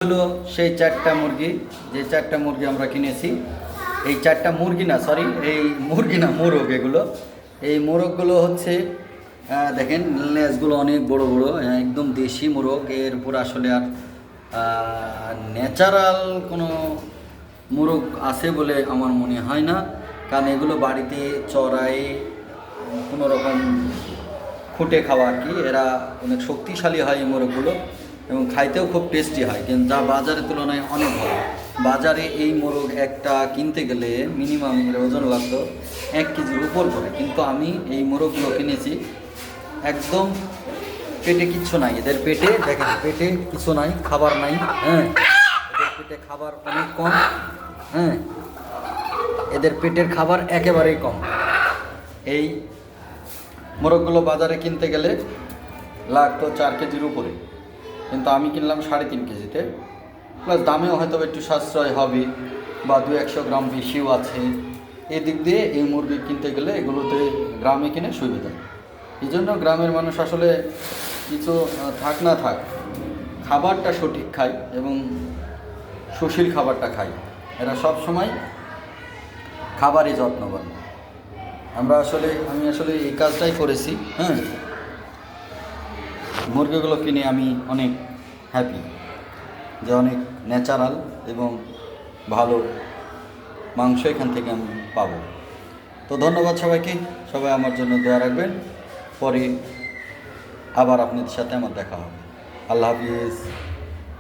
হলো সেই চারটা মুরগি, যে চারটা মুরগি আমরা কিনেছি। এই চারটা মুরগি না, সরি, এই মুরগি না, মোরগ। এগুলো, এই মোরগগুলো হচ্ছে দেখেন, লেজগুলো অনেক বড় বড়, একদম দেশি মোরগ। এর উপর আসলে আর ন্যাচারাল কোনো মোরগ আছে বলে আমার মনে হয় না, কারণ এগুলো বাড়িতে চড়াই কোনো রকম খুঁটে খাওয়া আর কি। এরা অনেক শক্তিশালী হয় এই মোরগগুলো এবং খাইতেও খুব টেস্টি হয়, কিন্তু যা বাজারের তুলনায় অনেক ভালো। বাজারে এই মোরগ একটা কিনতে গেলে মিনিমাম ওজন লাগতো 1 কেজির উপর করে, কিন্তু আমি এই মোরগগুলো কিনেছি একদম পেটে কিচ্ছু নাই। এদের পেটে দেখেন, পেটে কিছু নাই, খাবার নাই। হ্যাঁ, এদের পেটে খাবার অনেক কম। হ্যাঁ, এদের পেটের খাবার একেবারেই কম। এই মোরগগুলো বাজারে কিনতে গেলে লাগতো 4 কেজির উপরে, কিন্তু আমি কিনলাম 3.5 কেজিতে। প্লাস দামেও হয়তো একটু সাশ্রয় হবে বা 200-100 গ্রাম বেশিও আছে। এদিক দিয়ে এই মুরগি কিনতে গেলে এগুলোতে গ্রামে কিনে সুবিধা। এই জন্য গ্রামের মানুষ আসলে কিছু থাক না থাক খাবারটা সঠিক খায় এবং সুশীল খাবারটা খায়। এরা সব সময় খাবারই যত্নবান। আমি আসলে এই কাজটাই করেছি। হ্যাঁ, মুরগিগুলো কিনে আমি অনেক হ্যাপি যে অনেক ন্যাচারাল এবং ভালো মাংস এখান থেকে আমি পাবো। তো ধন্যবাদ সবাইকে, সবাই আমার জন্য দোয়া রাখবেন। পরে আবার আপনাদের সাথে আমার দেখা হবে। আল্লাহ হাফিজ।